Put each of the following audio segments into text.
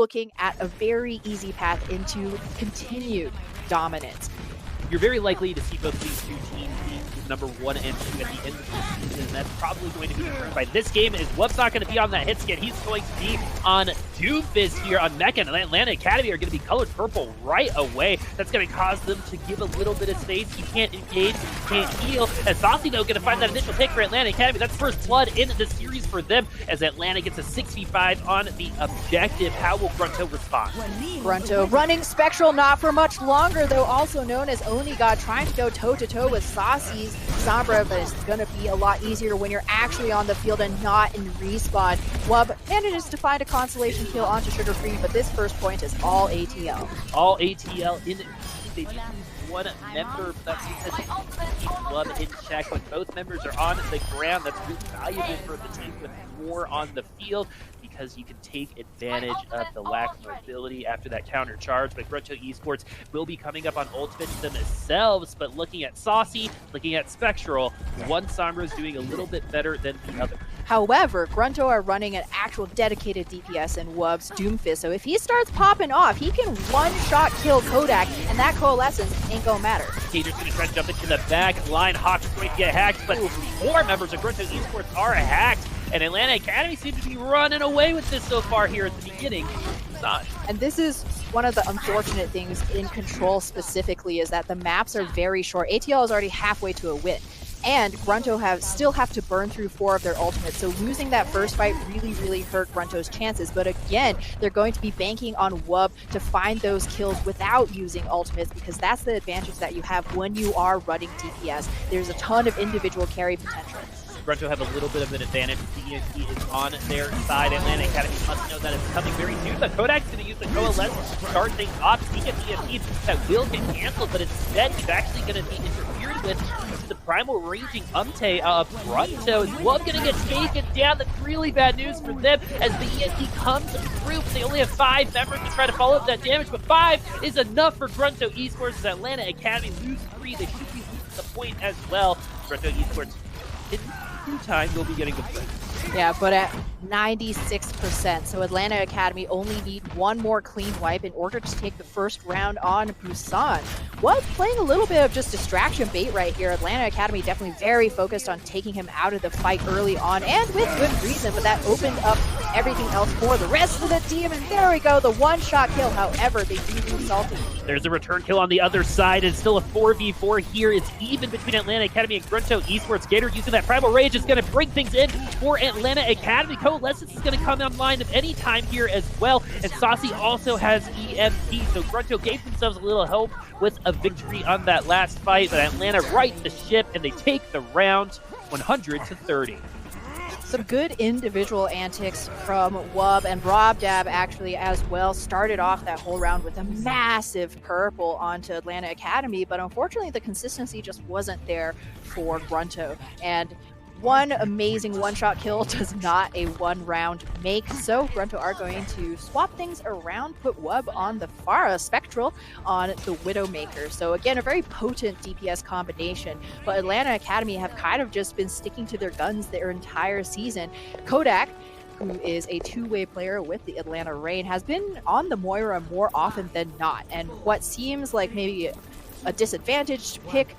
looking at a very easy path into continued dominance. You're very likely to see both of these two teams being number 1 and 2 at the end of the season, and that's probably going to be determined by this game, as Wub's not going to be on that hit scan. He's going to be on Doomfist here on Mecha, and Atlanta Academy are going to be colored purple right away. That's going to cause them to give a little bit of space. You can't engage, you can't heal. As Saucy, though, going to find that initial pick for Atlanta Academy. That's first blood in the series for them, as Atlanta gets a 6v5 on the objective. How will GRUNTo respond? GRUNTo running Spectral not for much longer, though, also known as Onigod, trying to go toe-to-toe with Saucy's Sombra, but it's going to be a lot easier when you're actually on the field and not in respawn. Wub manages to find a consolation kill onto Sugar Free, but this first point is all ATL. All ATL in. They do lose one member, but that's because they keep Wub in check. When both members are on the ground, that's really valuable for the team with more on the field, because you can take advantage of the lack of mobility after that counter charge. But GRUNTo Esports will be coming up on ultimates themselves, but looking at Saucy, looking at Spectral, one Sombra is doing a little bit better than the other. However, GRUNTo are running an actual dedicated DPS in Wub's Doomfist, so if he starts popping off, he can one-shot kill Kodak, and that coalescence ain't gonna matter. Gator's gonna try to jump into the back line. Hawk's going to get hacked, but 4 members of GRUNTo Esports are hacked, and Atlanta Academy seems to be running away with this so far here at the beginning. It's not. And this is one of the unfortunate things in Control specifically, is that the maps are very short. ATL is already halfway to a win, and GRUNTo still have to burn through 4 of their ultimates, so losing that first fight really hurt GRUNTo's chances. But again, they're going to be banking on Wub to find those kills without using ultimates, because that's the advantage that you have when you are running DPS. There's a ton of individual carry potential. GRUNTo have a little bit of an advantage. The ENT is on their side. Atlanta Academy must know that it's coming very soon, but Kodak's going to use the coalescence to start things off. He gets ENT that will get canceled, but instead he's actually going to be interfered with to the primal raging Umte of GRUNTo. Is Wub going to get taken down? That's really bad news for them, as the ENT comes through. They only have 5 members to try to follow up that damage, but 5 is enough for GRUNTo Esports, as Atlanta Academy lose 3. They should be losing the point as well. GRUNTo Esports in due time will be getting the point. Yeah, but at 96%, so Atlanta Academy only need 1 more clean wipe in order to take the first round on Busan. Wub playing a little bit of just distraction bait right here. Atlanta Academy definitely very focused on taking him out of the fight early on, and with good reason, but that opened up everything else for the rest of the team, and there we go, the one-shot kill. However, they do lose Salty. There's a return kill on the other side, and still a 4v4 here. It's even between Atlanta Academy and GRUNTo Esports. Gator using that Primal Rage is going to bring things in for Atlanta Academy. Coalescence is going to come online at any time here as well, and Saucy also has EMP, so GRUNTo gave themselves a little help with a victory on that last fight, but Atlanta right the ship, and they take the round 100-30. Some good individual antics from Wub, and Robdab actually as well started off that whole round with a massive purple onto Atlanta Academy, but unfortunately the consistency just wasn't there for GRUNTo, and one amazing one-shot kill does not a one-round make, so GRUNTo are going to swap things around, put Wub on the Pharah, Spectral on the Widowmaker. So again, a very potent DPS combination, but Atlanta Academy have kind of just been sticking to their guns their entire season. Kodak, who is a 2-way player with the Atlanta Reign, has been on the Moira more often than not, and what seems like maybe a disadvantaged pick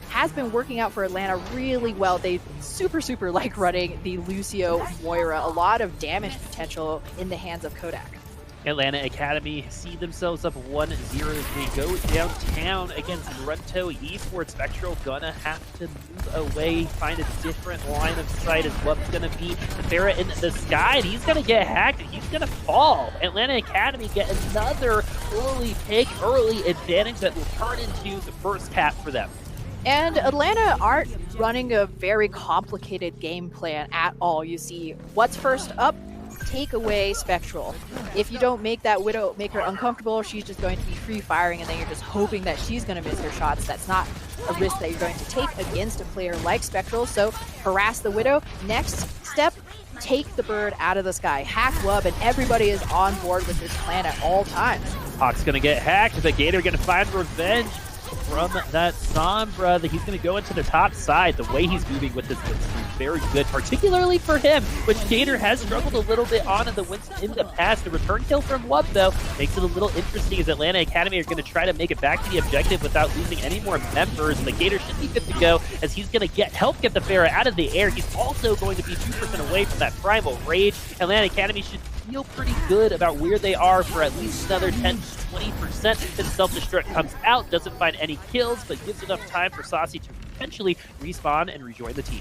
has been working out for Atlanta really well. They super like running the Lucio Moira. A lot of damage potential in the hands of Kodak. Atlanta Academy see themselves up 1-0 as they go downtown against GRUNTo Esports. Spectral gonna have to move away, find a different line of sight, as Wub's gonna be the Pharah in the sky, and he's gonna get hacked, and he's gonna fall. Atlanta Academy get another early pick, early advantage that will turn into the first cap for them. And Atlanta aren't running a very complicated game plan at all. You see, what's first up? Take away Spectral. If you don't make that Widowmaker uncomfortable, she's just going to be free firing, and then you're just hoping that she's going to miss her shots. That's not a risk that you're going to take against a player like Spectral. So harass the Widow. Next step, take the bird out of the sky. Hack Wub, and everybody is on board with this plan at all times. Hawk's gonna get hacked, the Gator gonna find revenge. from that Sombra that he's going to go into the top side. The way he's moving with this is very good, particularly for him, which Gator has struggled a little bit on in the past. The return kill from Wub, though, makes it a little interesting as Atlanta Academy are going to try to make it back to the objective without losing any more members. And the Gator should be good to go as he's going to help get the Pharah out of the air. He's also going to be 2% away from that Primal Rage. Atlanta Academy should feel pretty good about where they are for at least another 10 to 20%. His self-destruct comes out, doesn't find any kills, but gives enough time for Saucy to potentially respawn and rejoin the team.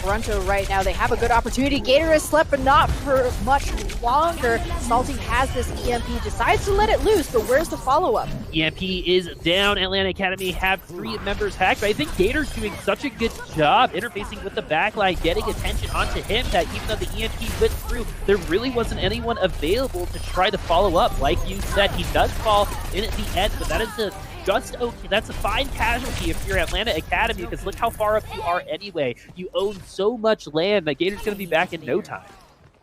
GRUNTo right now, they have a good opportunity. Gator has slept, but not for much longer. Salty has this EMP, decides to let it loose, but where's the follow-up? EMP is down. Atlanta Academy have 3 members hacked, but I think Gator's doing such a good job interfacing with the backline, getting attention onto him that even though the EMP went through, there really wasn't anyone available to try to follow up. Like you said, he does fall in at the end, but that is just okay. That's a fine casualty if you're Atlanta Academy, because look how far up you are anyway. You own so much land that Gator's going to be back in no time.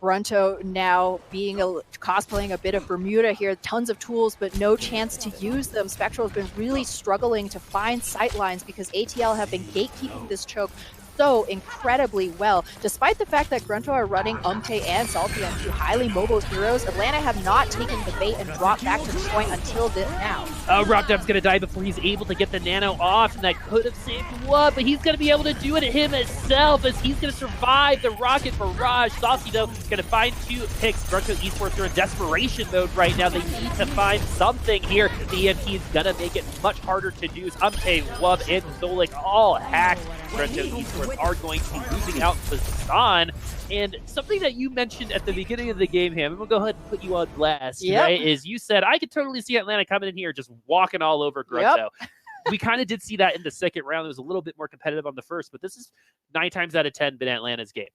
GRUNTo now cosplaying a bit of Bermuda here, tons of tools, but no chance to use them. Spectral has been really struggling to find sightlines because ATL have been gatekeeping this choke so incredibly well. Despite the fact that GRUNTo are running and Salty on 2 highly mobile heroes, Atlanta have not taken the bait and dropped back to the point until now. Robdab's going to die before he's able to get the nano off, and that could have saved Wub, but he's going to be able to do it himself as he's going to survive the rocket barrage. Saucy, though, going to find 2 picks. GRUNTo Esports are in desperation mode right now. They need to find something here. The EMP is going to make it much harder to do. Wub, and Zolik all hacked. GRUNTo Esports are going to be losing out to Zan. And something that you mentioned at the beginning of the game, Ham, I'm going to go ahead and put you on blast, right? Is you said, I could totally see Atlanta coming in here just walking all over GRUNTo. We kind of did see that in the second round. It was a little bit more competitive on the first, but this is 9 times out of 10 been Atlanta's game.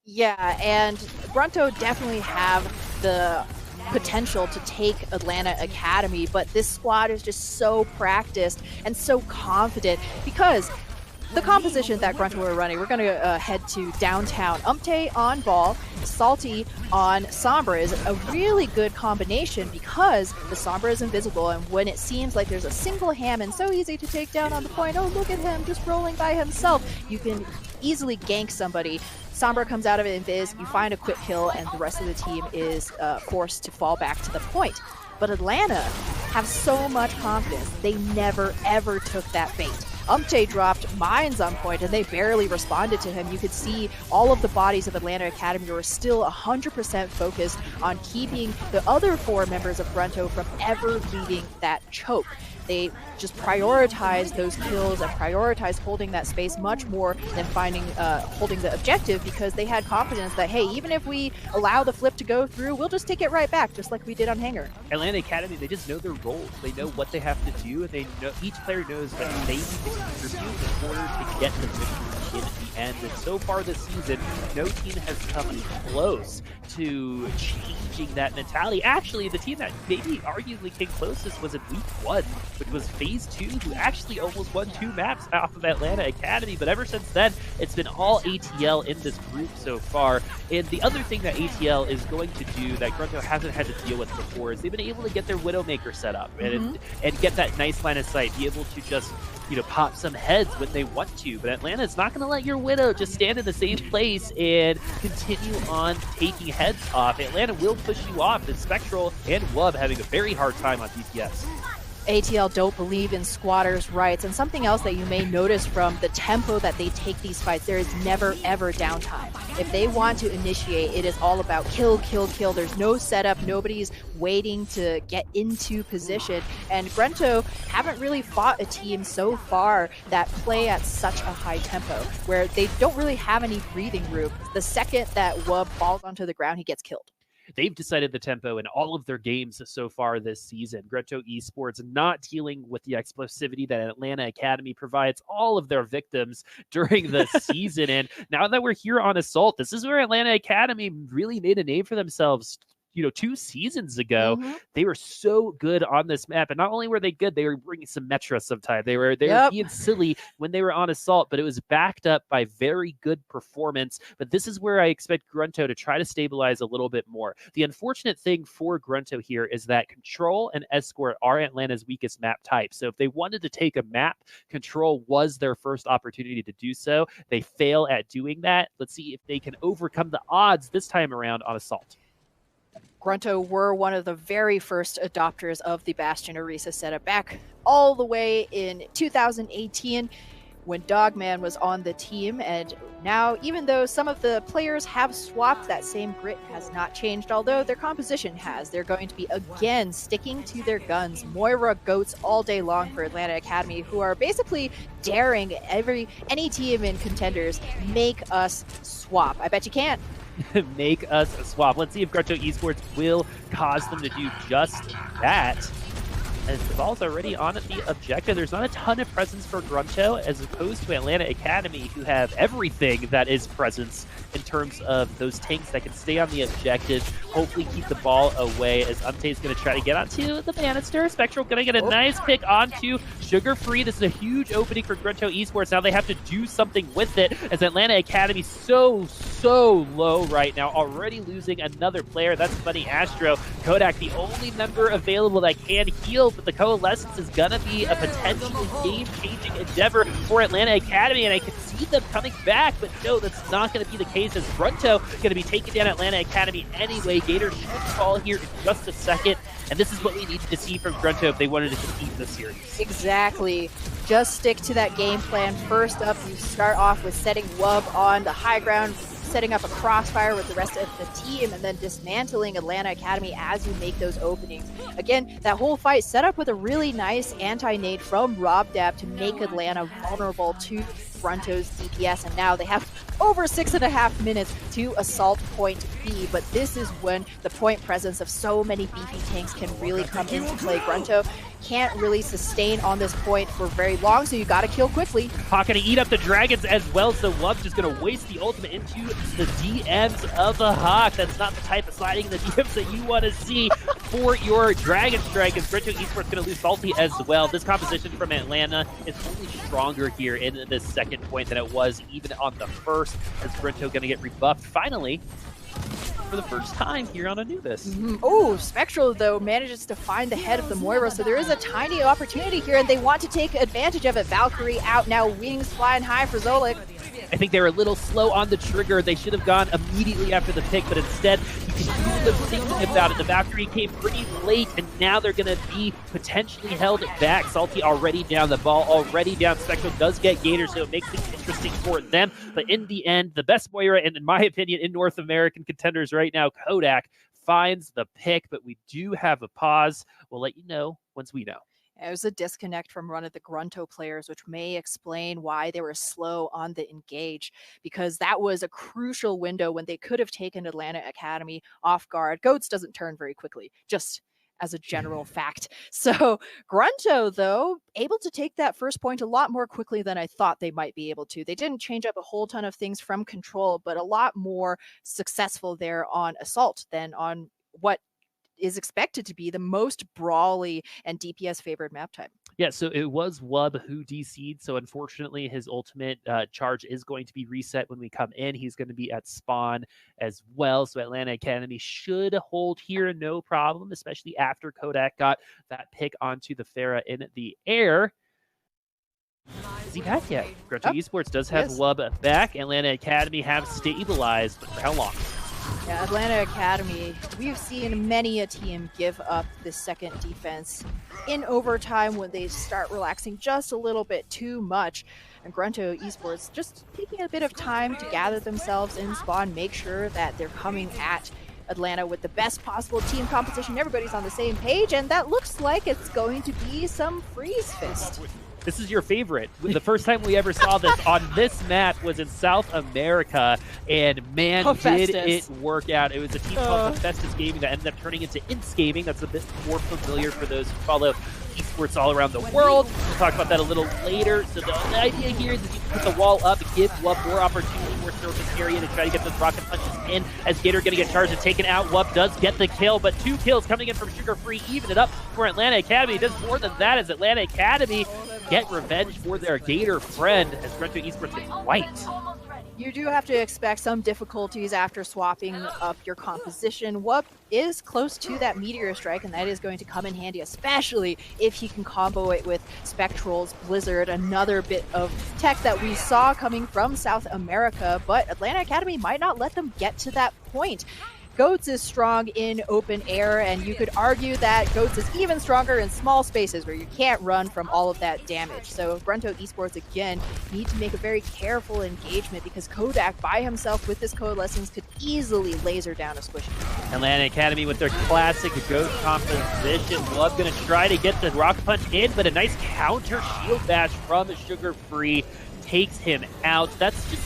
Yeah, and GRUNTo definitely have the potential to take Atlanta Academy, but this squad is just so practiced and so confident because the composition that GRUNTo are running, we're going to head to downtown. On ball, Salty on Sombra is a really good combination because the Sombra is invisible, and when it seems like there's a single Ham and so easy to take down on the point, oh, look at him just rolling by himself, you can easily gank somebody. Sombra comes out of it invis, you find a quick kill, and the rest of the team is forced to fall back to the point. But Atlanta have so much confidence, they never ever took that bait. dropped mines on point and they barely responded to him. You could see all of the bodies of Atlanta Academy were still 100% focused on keeping the other 4 members of GRUNTo from ever leaving that choke. They just prioritized those kills and prioritized holding that space much more than holding the objective, because they had confidence that, hey, even if we allow the flip to go through, we'll just take it right back, just like we did on Hangar. Atlanta Academy, they just know their roles. They know what they have to do, and they know each player knows that they need to contribute in order to get the victory in the end. And so far this season, no team has come close to changing that mentality. Actually, the team that maybe arguably came closest was in week 1, which was phase 2, who actually almost won 2 maps off of Atlanta Academy. But ever since then, it's been all ATL in this group so far. And the other thing that ATL is going to do that GRUNTo hasn't had to deal with before is they've been able to get their Widowmaker set up and get that nice line of sight, be able to just, you know, pop some heads when they want to. But Atlanta's not going to let your Widow just stand in the same place and continue on taking heads off. Atlanta will push you off, and Spectral and Wub having a very hard time on DPS. ATL don't believe in squatters' rights, and something else that you may notice from the tempo that they take these fights, there is never ever downtime. If they want to initiate, it is all about kill, kill, kill. There's no setup, nobody's waiting to get into position, and GRUNTo haven't really fought a team so far that play at such a high tempo, where they don't really have any breathing room. The second that Wub falls onto the ground, he gets killed. They've decided the tempo in all of their games so far this season. GRUNTo Esports not dealing with the explosivity that Atlanta Academy provides all of their victims during the season. And now that we're here on Assault, this is where Atlanta Academy really made a name for themselves. 2 seasons ago. They were so good on this map, and not only were they good, they were bringing some Metra sometime. They were being silly when they were on Assault, but it was backed up by very good performance. But this is where I expect GRUNTo to try to stabilize a little bit more. The unfortunate thing for GRUNTo here is that Control and Escort are Atlanta's weakest map type. So if they wanted to take a map, Control was their first opportunity to do so. They fail at doing that. Let's see if they can overcome the odds this time around on Assault. GRUNTo were one of the very first adopters of the Bastion Orisa setup back all the way in 2018 when Dogman was on the team. And now, even though some of the players have swapped, that same grit has not changed, although their composition has. They're going to be, again, sticking to their guns. Moira goats all day long for Atlanta Academy, who are basically daring any team in Contenders, make us swap. I bet you can't. Make us swap. Let's see if GRUNTo Esports will cause them to do just that. As the ball's already on the objective, there's not a ton of presence for GRUNTo, as opposed to Atlanta Academy, who have everything that is presence in terms of those tanks that can stay on the objective, hopefully keep the ball away, as Umte's going to try to get onto the banister. Spectral going to get a nice pick onto Sugar Free. This is a huge opening for GRUNTo Esports. Now they have to do something with it, as Atlanta Academy so low right now, already losing another player. That's Funny Astro. Kodak, the only member available that can heal, but the Coalescence is going to be a potentially game-changing endeavor for Atlanta Academy, and I can see them coming back, but no, that's not going to be the case, as GRUNTo going to be taking down Atlanta Academy anyway. Gator should fall here in just a second, and this is what we needed to see from GRUNTo if they wanted to compete this series. Exactly. Just stick to that game plan. First up, you start off with setting WUB on the high ground, setting up a crossfire with the rest of the team, and then dismantling Atlanta Academy as you make those openings. Again, that whole fight set up with a really nice anti-nade from RobDab to make Atlanta vulnerable to GRUNTo's DPS, and now they have over 6.5 minutes to assault point B, but this is when the point presence of so many beefy tanks can really come into play. GRUNTo can't really sustain on this point for very long, so you gotta kill quickly. Hawk gonna eat up the dragons as well, so WUB's just gonna waste the ultimate into the DMs of the Hawk. That's not the type of sliding in the DMs that you want to see for your Dragon Strike, as GRUNTo Esports gonna lose Salty as well. This composition from Atlanta is only stronger here in the second point than it was even on the first, as GRUNTo gonna get rebuffed finally for the first time here on Anubis. Oh, Spectral, though, manages to find the head of the Moira, so there is a tiny opportunity here, and they want to take advantage of it. Valkyrie out now, wings flying high for Zolik. I think they were a little slow on the trigger. They should have gone immediately after the pick, but instead, you can hear them thinking about it. The Valkyrie came pretty late, and now they're going to be potentially held back. Salty already down, the ball already down. Spectral does get Gator, so it makes things interesting for them. But in the end, the best Moira, and in my opinion, in North American Contenders right now, Kodak, finds the pick, but we do have a pause. We'll let you know once we know. It was a disconnect from one of the GRUNTo players, which may explain why they were slow on the engage, because that was a crucial window when they could have taken Atlanta Academy off guard. Goats doesn't turn very quickly, just as a general fact. So GRUNTo, though, able to take that first point a lot more quickly than I thought they might be able to. They didn't change up a whole ton of things from Control, but a lot more successful there on Assault than on what is expected to be the most brawly and DPS favored map type. Yeah, so it was WUB who DC'd, so unfortunately his ultimate charge is going to be reset when we come in. He's going to be at spawn as well, so Atlanta Academy should hold here no problem, especially after Kodak got that pick onto the Pharah in the air. Is he back yet? GRUNTo Esports does have WUB back. Atlanta Academy have stabilized, but for how long? Yeah, Atlanta Academy, we've seen many a team give up the second defense in overtime when they start relaxing just a little bit too much. And GRUNTo Esports just taking a bit of time to gather themselves in spawn, make sure that they're coming at Atlanta with the best possible team composition. Everybody's on the same page, and that looks like it's going to be some freeze fist. This is your favorite. The first time we ever saw this on this map was in South America, and man, did it work out. It was a team called Festus Gaming that ended up turning into Ince Gaming. That's a bit more familiar for those who follow esports all around the world. We'll talk about that a little later. So the idea here is that you put the wall up, give Wub more opportunity, more surface area to try to get those rocket punches in. As Gator going to get charged and taken out, Wub does get the kill, but 2 kills coming in from Sugar Free, even it up for Atlanta Academy. It does more than that as Atlanta Academy get revenge for their Gator friend as GRUNTo Esports gets wiped. You do have to expect some difficulties after swapping up your composition. Wub is close to that Meteor Strike, and that is going to come in handy, especially if he can combo it with Spectral's Blizzard, another bit of tech that we saw coming from South America, but Atlanta Academy might not let them get to that point. Goats is strong in open air, and you could argue that Goats is even stronger in small spaces where you can't run from all of that damage. So GRUNTo Esports, again, need to make a very careful engagement because Kodak by himself with this Coalescence could easily laser down a squishy. Atlanta Academy with their classic Goat composition. Love going to try to get the Rocket Punch in, but a nice counter shield bash from Sugar Free takes him out. That's just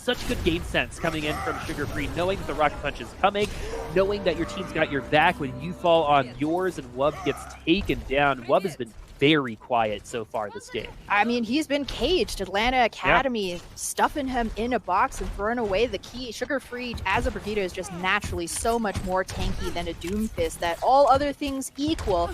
such good game sense coming in from Sugar Free, knowing that the Rocket Punch is coming, knowing that your team's got your back when you fall on yours and Wub gets taken down. Wub has been very quiet so far this game. I mean, he's been caged. Atlanta Academy stuffing him in a box and throwing away the key. Sugar Free as a Brigitte is just naturally so much more tanky than a Doomfist that all other things equal,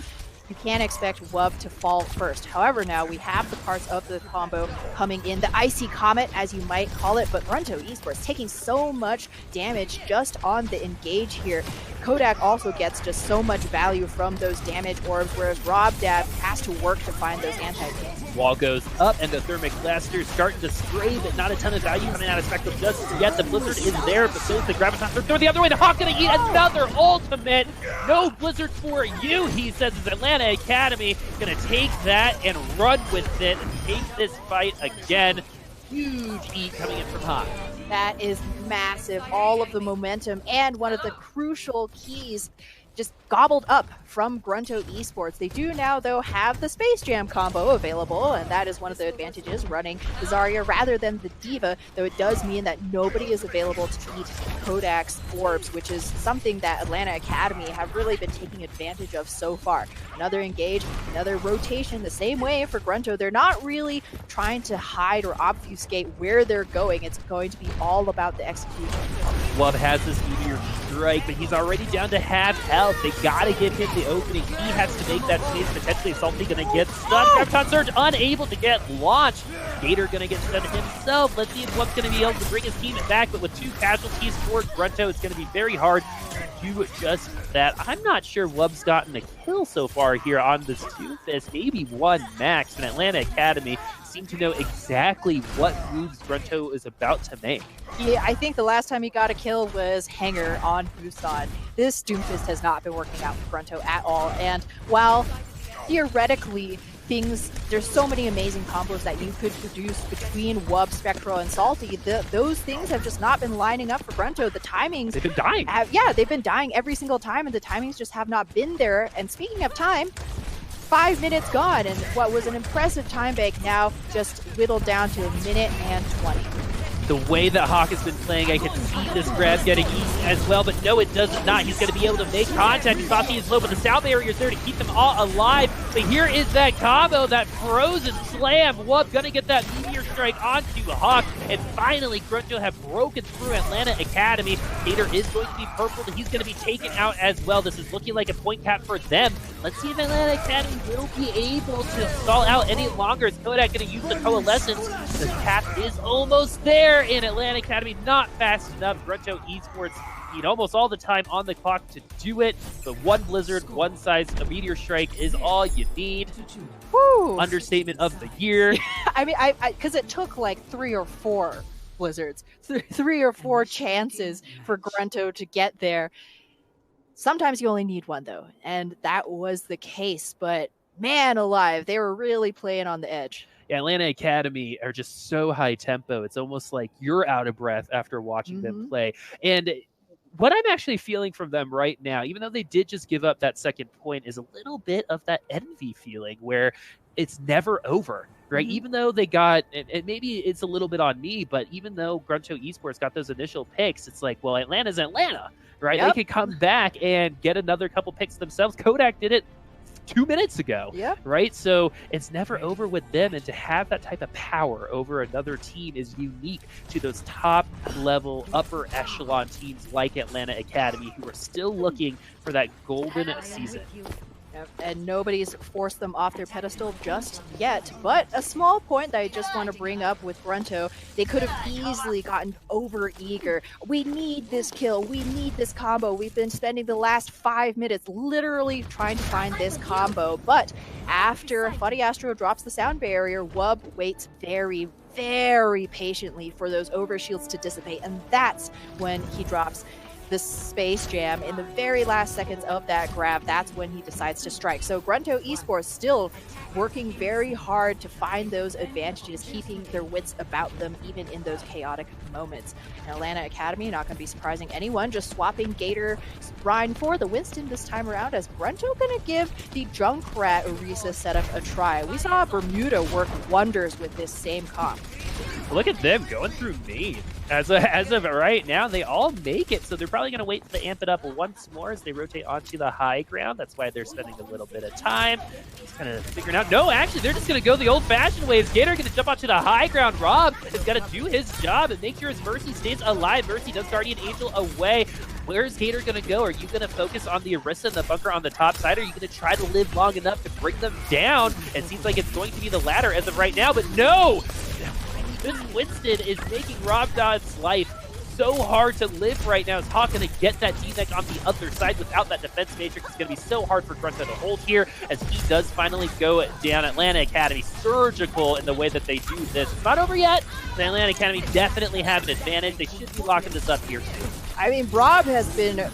you can't expect Wub to fall first. However, now we have the parts of the combo coming in. The Icy Comet, as you might call it, but GRUNTo Esports taking so much damage just on the engage here. Kodak also gets just so much value from those damage orbs, whereas Rob Dab has to work to find those anti-tanks. Wall goes up, and the Thermic Blaster starting to spray, but not a ton of value coming out of Spectral just yet. The Blizzard is there, but so is the Graviton. Throw the other way. The Hawk gonna eat another ultimate. No Blizzard for you, he says, as Atlanta Academy gonna take that and run with it and take this fight again. Huge eat coming in from Hawk. That is massive. All of the momentum and one of the crucial keys just gobbled up from GRUNTo Esports. They do now, though, have the Space Jam combo available, and that is one of the advantages running the Zarya rather than the Diva, though it does mean that nobody is available to eat Kodak's orbs, which is something that Atlanta Academy have really been taking advantage of so far. Another engage, another rotation, the same way for GRUNTo. They're not really trying to hide or obfuscate where they're going. It's going to be all about the execution. Wub has this Meteor Strike, but he's already down to half health. They gotta give him the opening. He has to make that space. Potentially Salty gonna get stunned. Graviton Surge unable to get launched. Gator gonna get stunned himself. Let's see if Wub's gonna be able to bring his team back, but with 2 casualties for GRUNTo, it's gonna be very hard to do just that. I'm not sure Wub's gotten a kill so far here on this Doomfist. Maybe 1 max, and Atlanta Academy seem to know exactly what moves GRUNTo is about to make. Yeah, I think the last time he got a kill was Hanger on Busan. This Doomfist has not been working out for GRUNTo at all, and while theoretically there's so many amazing combos that you could produce between Wub, Spectral, and Salty, those things have just not been lining up for GRUNTo. The timings... They've been dying. They've been dying every single time, and the timings just have not been there. And speaking of time, 5 minutes gone, and what was an impressive time bank now just whittled down to 1 minute and 20. The way that Hawk has been playing, I can see this grab getting eaten as well, but no, it does not. He's going to be able to make contact. Salty is low, but the sound barrier is there to keep them all alive. But here is that combo, that frozen slam. Wub going to get that Meteor Strike onto Hawk, and finally GRUNTo have broken through Atlanta Academy. Gator is going to be purple, and he's going to be taken out as well. This is looking like a point cap for them. Let's see if Atlanta Academy will be able to stall out any longer. Is Kodak going to use the Coalescence? The cap is almost there. In Atlanta Academy, not fast enough. GRUNTo Esports need almost all the time on the clock to do it. The 1 Blizzard, 1 size, a Meteor Strike is all you need. Woo! Understatement of the year. I mean, because it took like 3 or 4 Blizzards, 3 or 4 chances for GRUNTo to get there. Sometimes you only need 1, though, and that was the case. But man alive, they were really playing on the edge. Yeah, Atlanta Academy are just so high tempo. It's almost like you're out of breath after watching them play. And what I'm actually feeling from them right now, even though they did just give up that second point, is a little bit of that envy feeling where it's never over, right? Even though they got, and maybe it's a little bit on me, but even though GRUNTo Esports got those initial picks, it's like, well, Atlanta's Atlanta, right? They could come back and get another couple picks themselves. Kodak did it 2 minutes ago, Yep. right? So it's never over with them, and to have that type of power over another team is unique to those top level, upper echelon teams like Atlanta Academy, who are still looking for that golden season. And nobody's forced them off their pedestal just yet. But a small point that I just want to bring up with GRUNTo, they could have easily gotten over eager. We need this kill. We need this combo. We've been spending the last 5 minutes literally trying to find this combo. But after Funny Astro drops the sound barrier, Wub waits very, very patiently for those overshields to dissipate. And that's when he drops the Space Jam in the very last seconds of that grab. That's when he decides to strike. So GRUNTo Esports still working very hard to find those advantages, keeping their wits about them even in those chaotic moments. And Atlanta Academy, not going to be surprising anyone, just swapping Gator Rhine for the Winston this time around, as GRUNTo going to give the Junkrat Orisa setup a try. We saw Bermuda work wonders with this same comp. Look at them going through main. As of right now, they all make it, so they're probably going to wait to amp it up once more as they rotate onto the high ground. That's why they're spending a little bit of time. Just kind of figuring out. No, actually, they're just going to go the old-fashioned ways. Gator going to jump onto the high ground. Rob has got to do his job and make sure his Mercy stays alive. Mercy does Guardian Angel away. Where's Gator going to go? Are you going to focus on the Orisa and the bunker on the top side? Or are you going to try to live long enough to bring them down? It seems like it's going to be the latter as of right now, but no! This Winston is making Rob Dodd's life so hard to live right now. Is Hawk going to get that D-Neck on the other side without that defense matrix? It's going to be so hard for GRUNTo to hold here as he does finally go down. Atlanta Academy surgical in the way that they do this. It's not over yet. The Atlanta Academy definitely have an advantage. They should be locking this up here too. I mean, Rob has been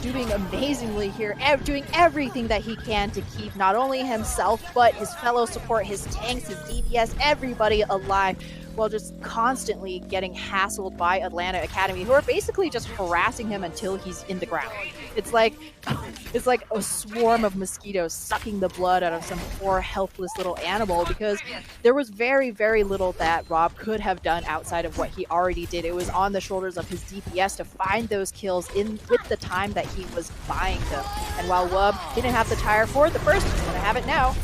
doing amazingly here, doing everything that he can to keep not only himself, but his fellow support, his tanks, his DPS, everybody alive, while just constantly getting hassled by Atlanta Academy, who are basically just harassing him until he's in the ground. It's like a swarm of mosquitoes sucking the blood out of some poor, helpless little animal, because there was very, very little that Rob could have done outside of what he already did. It was on the shoulders of his DPS to find those kills in with the time that he was buying them. And while Wub didn't have the tire for the first, he's gonna have it now.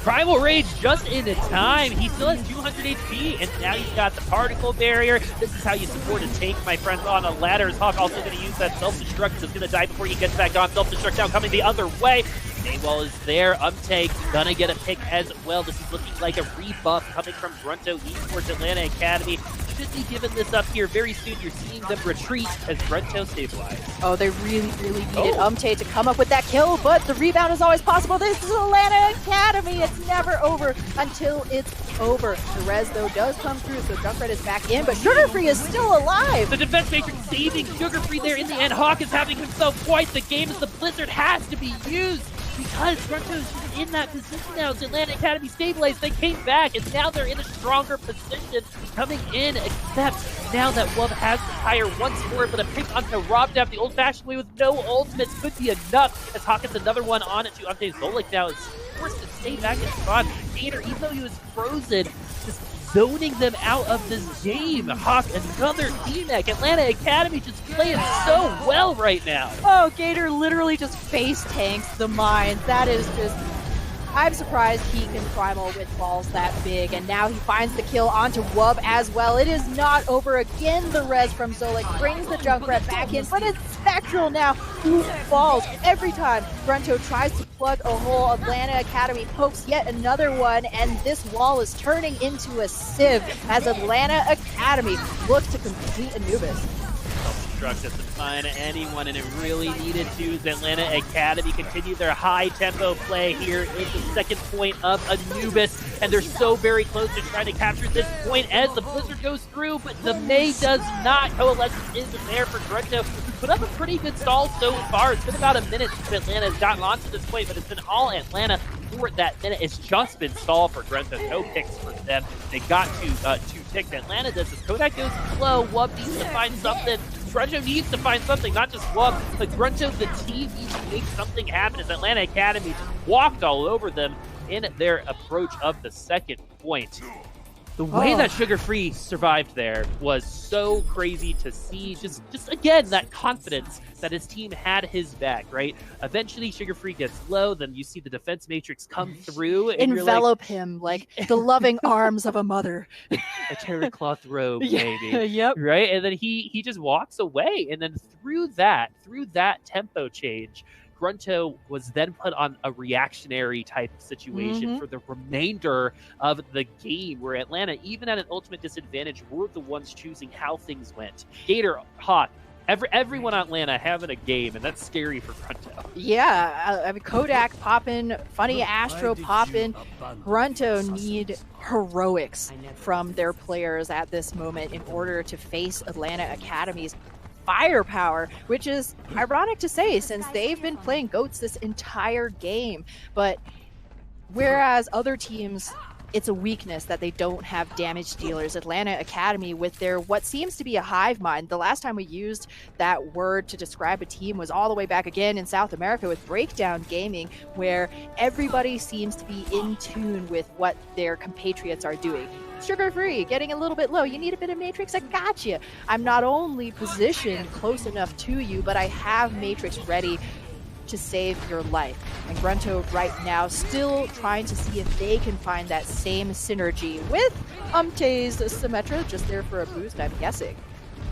Primal Rage just in time. He still has 200 HP, and now he's got the particle barrier. This is how you support a tank, my friends, on a ladder. Hawk also going to use that self-destruct, so he's going to die before he gets back on. Self-destruct now coming the other way. Daywall is there. Umtake gonna get a pick as well. This is looking like a rebuff coming from GRUNTo Esports. Atlanta Academy should be giving this up here very soon. You're seeing them retreat as GRUNTo stabilize. Oh, they really, really needed Umtake to come up with that kill, but the rebound is always possible. This is Atlanta Academy. It's never over until it's over. The res, though, does come through, so Junkrat is back in, but Sugarfree is still alive. The defense matrix saving Sugarfree there in the end. Hawk is having himself quite the game as the Blizzard has to be used, because GRUNTo is in that position now. As Atlanta Academy stabilized, they came back, and now they're in a stronger position coming in, except now that Wub has the tire once more, but a pick onto Rob Dab the old-fashioned way with no ultimates could be enough, as Hawk gets another one on it to Ante Zolik now is forced to stay back in spawn. Gator, even though he was frozen, just zoning them out of this game. Hawk, another D-Neck. Atlanta Academy just playing so well right now. Oh, Gator literally just face tanks the mines. That is just... I'm surprised he can primal with balls that big, and now he finds the kill onto Wub as well. It is not over. Again, the res from Zolik brings the Junkrat back in, but it's Spectral now who falls every time GRUNTo tries to plug a hole. Atlanta Academy pokes yet another one, and this wall is turning into a sieve as Atlanta Academy looks to complete Anubis. Self-destruct doesn't find anyone, and it really needed to. As Atlanta Academy continue their high-tempo play here in the second point of Anubis, and they're so very close to trying to capture this point as the Blizzard goes through, but the May does not. Coalescence isn't there for GRUNTo, who put up a pretty good stall so far. It's been about a minute since Atlanta has gotten onto this point, but it's been all Atlanta for that minute. It's just been stalled for GRUNTo. No picks for them. They got two ticks. Atlanta does this. Kodak goes slow. Wub needs to find something. GRUNTo needs to find something, not just Wub, but GRUNTo, the team, needs to make something happen as Atlanta Academy walked all over them in their approach of the second point. The way that Sugar Free survived there was so crazy to see. Just again, that confidence that his team had his back, right? Eventually, Sugar Free gets low. Then you see the defense matrix come through. And envelop him like the loving arms of a mother. A terry cloth robe, maybe. Yep. Right? And then he just walks away. And then through that tempo change, GRUNTo was then put on a reactionary type of situation for the remainder of the game, where Atlanta, even at an ultimate disadvantage, were the ones choosing how things went. Gator, Hawk, everyone on Atlanta having a game, and that's scary for GRUNTo. Yeah, I mean, Kodak popping, Funny Astro popping. GRUNTo need heroics from their players at this moment in order to face Atlanta Academy's firepower, which is ironic to say since they've been playing GOATs this entire game. But whereas other teams, it's a weakness that they don't have damage dealers, Atlanta Academy, with their what seems to be a hive mind. The last time we used that word to describe a team was all the way back again in South America with Breakdown Gaming, where everybody seems to be in tune with what their compatriots are doing. Sugar Free, getting a little bit low. You need a bit of Matrix? I got you. I'm not only positioned close enough to you, but I have Matrix ready to save your life. And GRUNTo right now still trying to see if they can find that same synergy with Umte's Symmetra, just there for a boost, I'm guessing.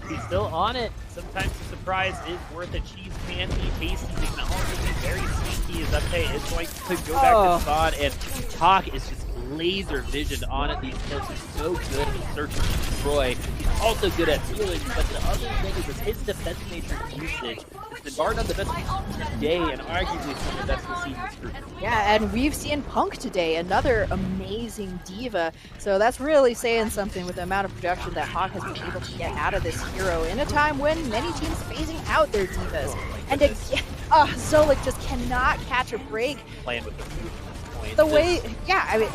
He's still on it. Sometimes the surprise is worth it. Cheese can be tasty. They can also be very sneaky as Umte is going to go back to spawn, and Hawk is just laser vision on it. These kills are so good at search and destroy. He's also good at healing, but the other thing is his defense matrix usage has been barred on the best today, and arguably some of the best we've seen this group. Yeah, and we've seen Punk today, another amazing diva. So that's really saying something with the amount of production that Hawk has been able to get out of this hero in a time when many teams phasing out their divas. And again, Zolik just cannot catch a break. Playing with the point. The way, yeah, I mean,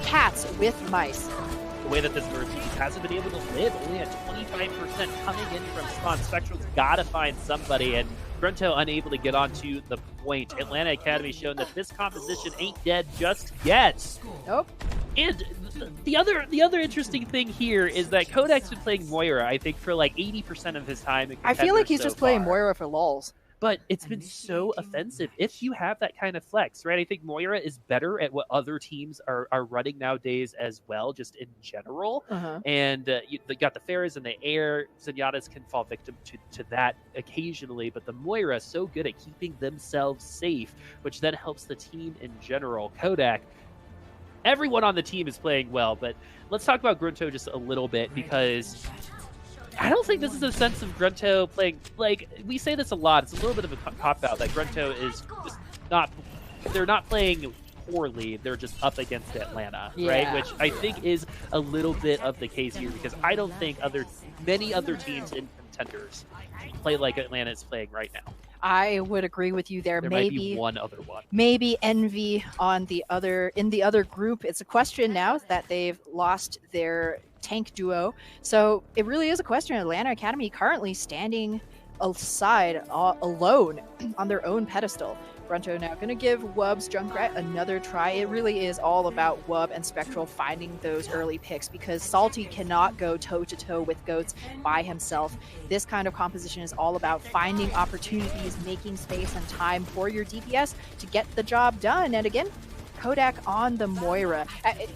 cats with mice. The way that this versus hasn't been able to live, only at 25% coming in from spawn. Spectral's got to find somebody, and GRUNTo unable to get onto the point. Atlanta Academy showing that this composition ain't dead just yet. Nope. And the other interesting thing here is that Kodak's been playing Moira, I think, for like 80% of his time in I feel like he's just playing Moira for lulz. But it's been so offensive if you have that kind of flex, right? I think Moira is better at what other teams are running nowadays as well, just in general. And you got the Pharahs in the air. Zenyatta's can fall victim to that occasionally, but the Moira is so good at keeping themselves safe, which then helps the team in general. Kodak, everyone on the team is playing well, but let's talk about GRUNTo just a little bit, because I don't think this is a sense of GRUNTo playing, like, we say this a lot, it's a little bit of a cop-out that GRUNTo is just not, they're not playing poorly, they're just up against Atlanta, right? Which I think is a little bit of the case here, because I don't think many other teams in Contenders play like Atlanta is playing right now. I would agree with you there. There maybe might be one other one. Maybe Envy in the other group. It's a question now that they've lost their tank duo. So it really is a question. Atlanta Academy currently standing aside alone on their own pedestal. GRUNTo now going to give Wub's Junkrat another try. It really is all about Wub and Spectral finding those early picks, because Salty cannot go toe-to-toe with GOATs by himself. This kind of composition is all about finding opportunities, making space and time for your DPS to get the job done. And again, Kodak on the Moira.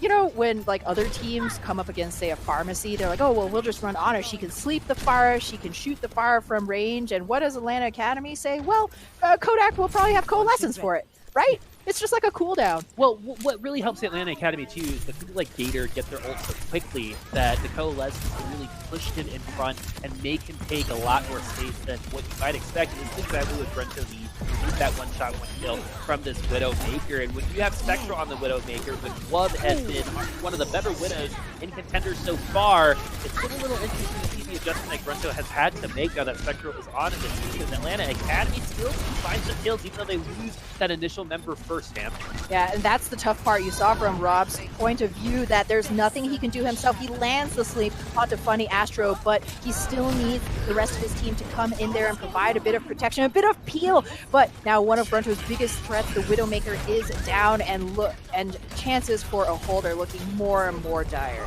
You know, when like other teams come up against, say, a pharmacy, they're like, oh, well, we'll just run Honor. She can sleep the Pharah, she can shoot the Pharah from range. And what does Atlanta Academy say? Well, Kodak will probably have coalescence for it, right? It's just like a cooldown. Well, what really helps Atlanta Academy, too, is that people like Gator get their ult so quickly that the coalescence can really push him in front and make him take a lot more space than what you might expect. It's exactly what GRUNTo needs. Need that one-shot, one-kill from this Widowmaker. And when you have Spectral on the Widowmaker, which Wub has been one of the better Widows in Contenders so far, it's been a little interesting to see the adjustment that GRUNTo has had to make now that Spectral is on in this team. And Atlanta Academy still finds some kills, even though they lose that initial member first, Ham. Yeah, and that's the tough part. You saw from Rob's point of view that there's nothing he can do himself. He lands the sleep onto Funny Astro, but he still needs the rest of his team to come in there and provide a bit of protection, a bit of peel. But now one of GRUNTo's biggest threats, the Widowmaker, is down, and chances for a hold are looking more and more dire.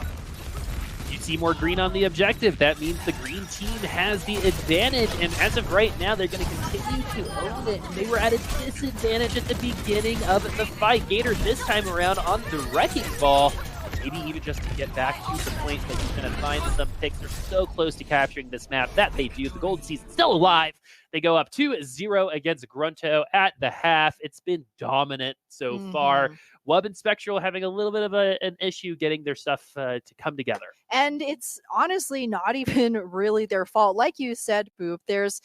You see more green on the objective. That means the green team has the advantage, and as of right now, they're going to continue to own it. They were at a disadvantage at the beginning of the fight. Gator this time around on the wrecking ball. Maybe even just to get back to the point that he's going to find some picks. They're so close to capturing this map that they do. The Golden Season's still alive. They go up 2-0 against GRUNTo at the half. It's been dominant so far. Wub and Spectral having a little bit of an issue getting their stuff to come together. And it's honestly not even really their fault. Like you said, Boop, there's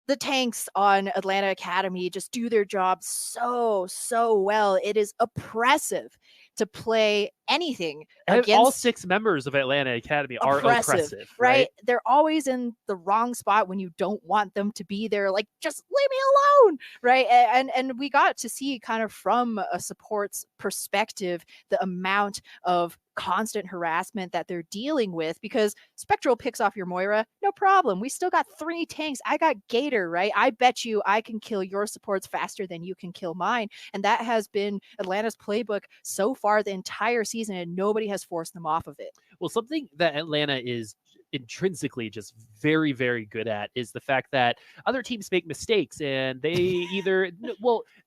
the tanks on Atlanta Academy just do their job so well. It is oppressive to play anything against all 6 members of Atlanta Academy are oppressive, right? They're always in the wrong spot when you don't want them to be there. Like, just leave me alone, right? And we got to see kind of from a support's perspective the amount of constant harassment that they're dealing with, because Spectral picks off your Moira, no problem. We still got 3 tanks. I got Gator, right? I bet you I can kill your supports faster than you can kill mine. And that has been Atlanta's playbook so far the entire season, and nobody has forced them off of it. Well, something that Atlanta is intrinsically just very, very good at is the fact that other teams make mistakes, and they either,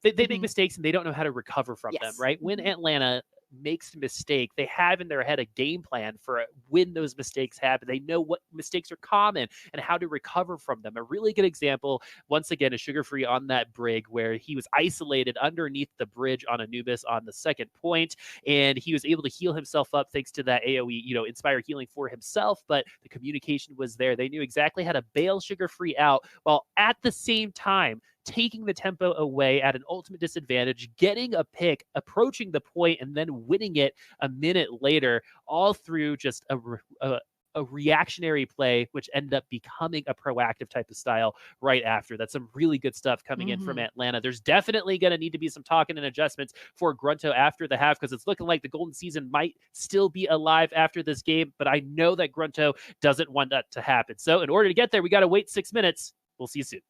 they make mistakes and they don't know how to recover from them, right? When Atlanta makes a mistake, they have in their head a game plan for when those mistakes happen. They know what mistakes are common and how to recover from them. A really good example, once again, is Sugar Free on that brig where he was isolated underneath the bridge on Anubis on the second point, and he was able to heal himself up thanks to that AoE, inspire healing for himself, but the communication was there. They knew exactly how to bail Sugar Free out while at the same time taking the tempo away at an ultimate disadvantage, getting a pick, approaching the point, and then winning it a minute later, all through just a reactionary play, which ended up becoming a proactive type of style right after. That's some really good stuff coming in from Atlanta. There's definitely going to need to be some talking and adjustments for GRUNTo after the half, because it's looking like the Golden Season might still be alive after this game, but I know that GRUNTo doesn't want that to happen. So in order to get there, we got to wait 6 minutes. We'll see you soon.